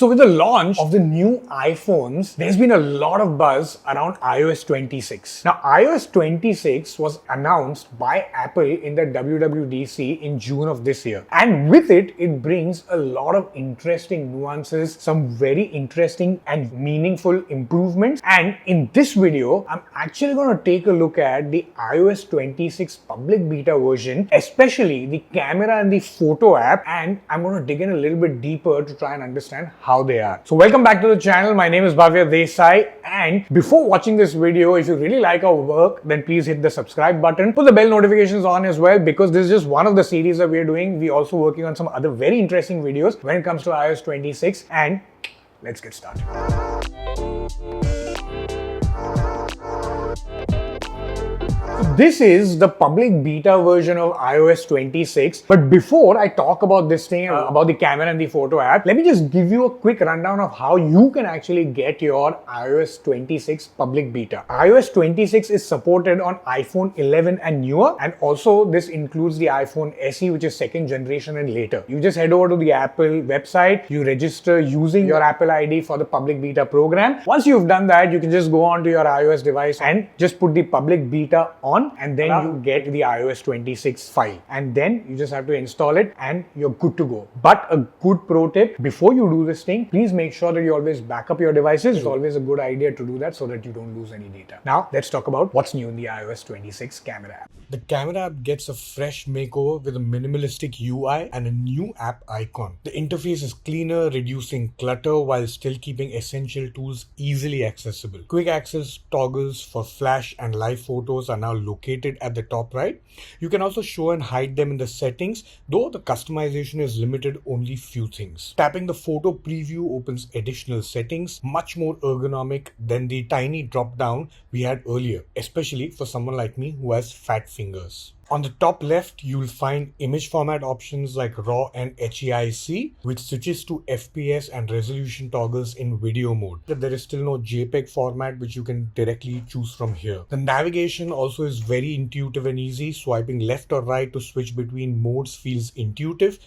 So with the launch of the new iPhones, there's been a lot of buzz around iOS 26. Now, iOS 26 was announced by Apple in the WWDC in June of this year. And with it, it brings a lot of interesting nuances, some very interesting and meaningful improvements. And in this video, I'm actually going to take a look at the iOS 26 public beta version, especially the camera and the photo app. And I'm going to dig in a little bit deeper to try and understand how they are. So welcome back to the channel. My name is Bhavya Desai, and before watching this video, if you really like our work, then please hit the subscribe button. Put the bell notifications on as well, because this is just one of the series that we're doing. We're also working on some other very interesting videos when it comes to iOS 26, and let's get started. This is the public beta version of iOS 26. But before I talk about this thing, about the camera and the photo app, let me just give you a quick rundown of how you can actually get your iOS 26 public beta. iOS 26 is supported on iPhone 11 and newer, and also this includes the iPhone SE, which is second generation and later. You just head over to the Apple website, you register using your Apple ID for the public beta program. Once you've done that, you can just go onto your iOS device and just put the public beta on, and then you get the iOS 26 file, and then you just have to install it and you're good to go. But a good pro tip, before you do this thing, please make sure that you always back up your devices. It's always a good idea to do that so that you don't lose any data. Now let's talk about what's new in the iOS 26 camera app. The camera app gets a fresh makeover with a minimalistic UI and a new app icon. The interface is cleaner, reducing clutter while still keeping essential tools easily accessible. Quick access toggles for flash and live photos are now located at the top right. You can also show and hide them in the settings, though the customization is limited only few things. Tapping the photo preview opens additional settings, much more ergonomic than the tiny drop down we had earlier, especially for someone like me who has fat fingers. On the top left, you'll find image format options like RAW and HEIC, which switches to FPS and resolution toggles in video mode. There is still no JPEG format, which you can directly choose from here. The navigation also is very intuitive and easy. Swiping left or right to switch between modes feels intuitive.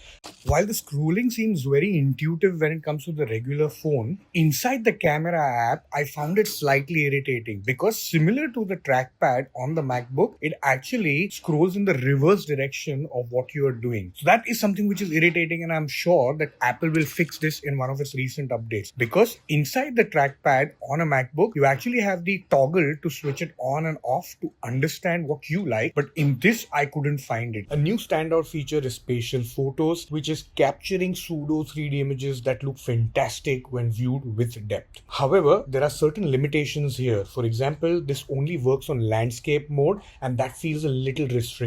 While the scrolling seems very intuitive when it comes to the regular phone, inside the camera app, I found it slightly irritating because similar to the trackpad on the MacBook, it actually scrolls in the reverse direction of what you are doing. So that is something which is irritating, and I'm sure that Apple will fix this in one of its recent updates, because inside the trackpad on a MacBook, you actually have the toggle to switch it on and off to understand what you like, but in this I couldn't find it. A new standout feature is Spatial Photos, which is capturing pseudo 3D images that look fantastic when viewed with depth. However, there are certain limitations here. For example, this only works on landscape mode, and that feels a little restrictive.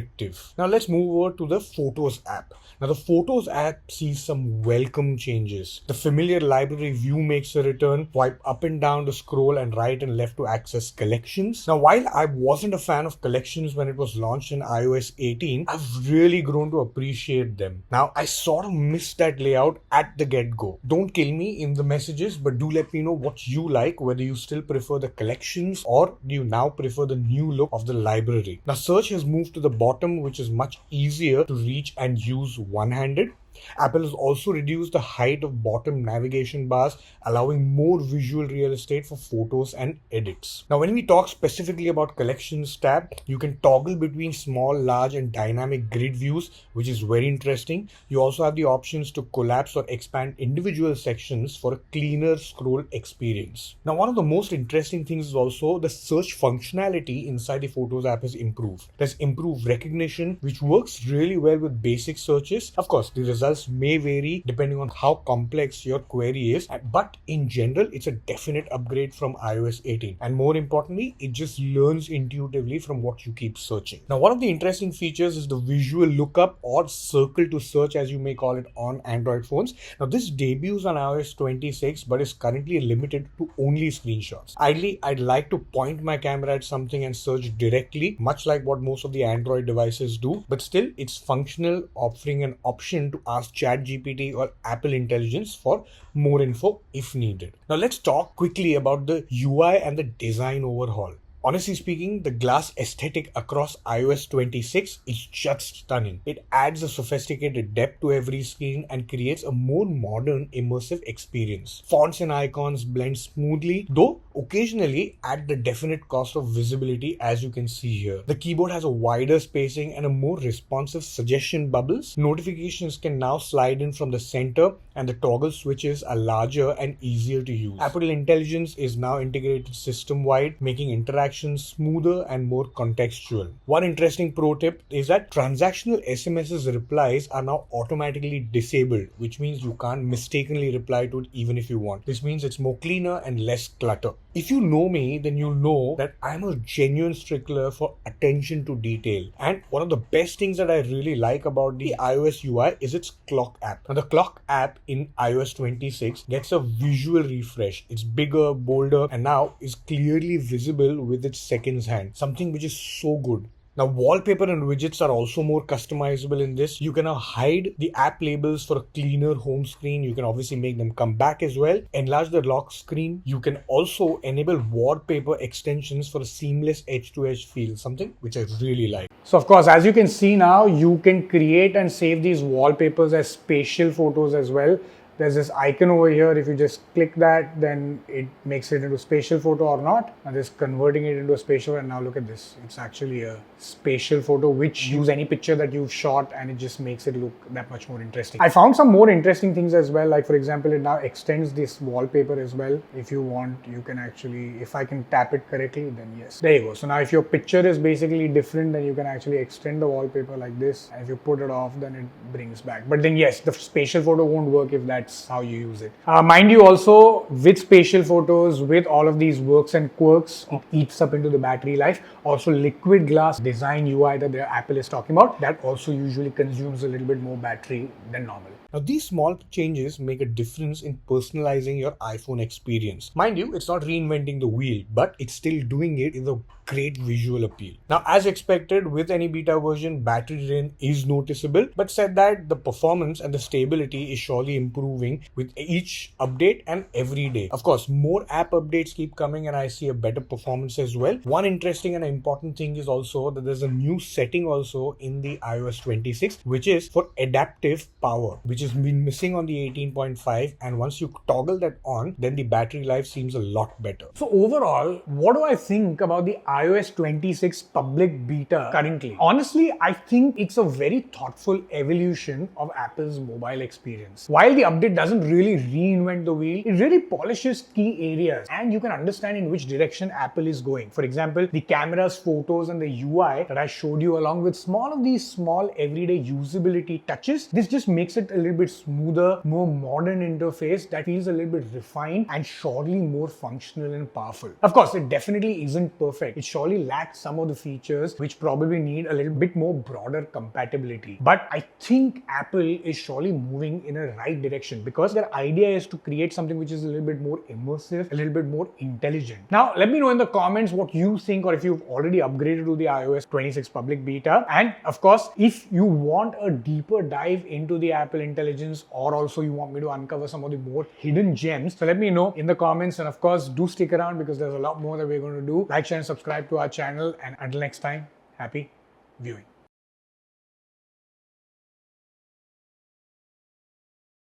Now let's move over to the Photos app. Now the Photos app sees some welcome changes. The familiar library view makes a return. Swipe up and down to scroll, and right and left to access collections. Now while I wasn't a fan of collections when it was launched in iOS 18, I've really grown to appreciate them. Now I sort of missed that layout at the get-go. Don't kill me in the messages, but do let me know what you like, whether you still prefer the collections or do you now prefer the new look of the library. Now search has moved to the bottom, which is much easier to reach and use one-handed. Apple has also reduced the height of bottom navigation bars, allowing more visual real estate for photos and edits. Now, when we talk specifically about Collections tab, you can toggle between small, large, and dynamic grid views, which is very interesting. You also have the options to collapse or expand individual sections for a cleaner scroll experience. Now, one of the most interesting things is also the search functionality inside the Photos app is improved. There's improved recognition, which works really well with basic searches. Of course, the results may vary depending on how complex your query is, but in general, it's a definite upgrade from iOS 18. And more importantly, it just learns intuitively from what you keep searching. Now, one of the interesting features is the visual lookup, or circle to search as you may call it, on Android phones. Now, this debuts on iOS 26 but is currently limited to only screenshots. Ideally, I'd like to point my camera at something and search directly, much like what most of the Android devices do, but still it's functional, offering an option to ask ChatGPT or Apple Intelligence for more info if needed. Now let's talk quickly about the UI and the design overhaul. Honestly speaking, the glass aesthetic across iOS 26 is just stunning. It adds a sophisticated depth to every screen and creates a more modern, immersive experience. Fonts and icons blend smoothly, though occasionally at the definite cost of visibility, as you can see here. The keyboard has a wider spacing and a more responsive suggestion bubbles. Notifications can now slide in from the center, and the toggle switches are larger and easier to use. Apple Intelligence is now integrated system-wide, making interactions smoother and more contextual. One interesting pro tip is that transactional SMS's replies are now automatically disabled, which means you can't mistakenly reply to it even if you want. This means it's more cleaner and less clutter. If you know me, then you'll know that I'm a genuine stickler for attention to detail. And one of the best things that I really like about the iOS UI is its clock app. Now, the clock app in iOS 26 gets a visual refresh. It's bigger, bolder, and now is clearly visible with its seconds hand. Something which is so good. Now, wallpaper and widgets are also more customizable in this. You can now hide the app labels for a cleaner home screen. You can obviously make them come back as well. Enlarge the lock screen. You can also enable wallpaper extensions for a seamless edge-to-edge feel, something which I really like. So, of course, as you can see now, you can create and save these wallpapers as spatial photos as well. There's this icon over here. If you just click that, then it makes it into spatial photo or not. Now just converting it into a spatial, and now look at this. It's actually a spatial photo which use any picture that you've shot, and it just makes it look that much more interesting. I found some more interesting things as well. Like, for example, it now extends this wallpaper as well. If you want, you can actually, if I can tap it correctly, then yes. There you go. So now if your picture is basically different, then you can actually extend the wallpaper like this. And if you put it off, then it brings back. But then yes, the spatial photo won't work if that's how you use it. Mind you, also with spatial photos, with all of these works and quirks, it eats up into the battery life. Also, liquid glass design UI that Apple is talking about, that also usually consumes a little bit more battery than normal. Now, these small changes make a difference in personalizing your iPhone experience. Mind you, it's not reinventing the wheel, but it's still doing it with a great visual appeal. Now, as expected, with any beta version, battery drain is noticeable, but said that the performance and the stability is surely improving with each update and every day. Of course, more app updates keep coming and I see a better performance as well. One interesting and important thing is also that there's a new setting also in the iOS 26, which is for adaptive power, which has been missing on the 18.5, and once you toggle that on, then the battery life seems a lot better. So overall, what do I think about the iOS 26 public beta currently? Honestly, I think it's a very thoughtful evolution of Apple's mobile experience. While the update doesn't really reinvent the wheel, it really polishes key areas and you can understand in which direction Apple is going. For example, the cameras, photos, and the UI that I showed you, along with these small everyday usability touches, this just makes it a little bit smoother, more modern interface that feels a little bit refined and surely more functional and powerful. Of course, it definitely isn't perfect. It surely lacks some of the features which probably need a little bit more broader compatibility. But I think Apple is surely moving in a right direction because their idea is to create something which is a little bit more immersive, a little bit more intelligent. Now, let me know in the comments what you think, or if you've already upgraded to the iOS 26 public beta. And of course, if you want a deeper dive into the Apple Intelligence, or also you want me to uncover some of the more hidden gems, so let me know in the comments. And of course, do stick around because there's a lot more that we're going to do. Like, share, and subscribe to our channel. And until next time, happy viewing.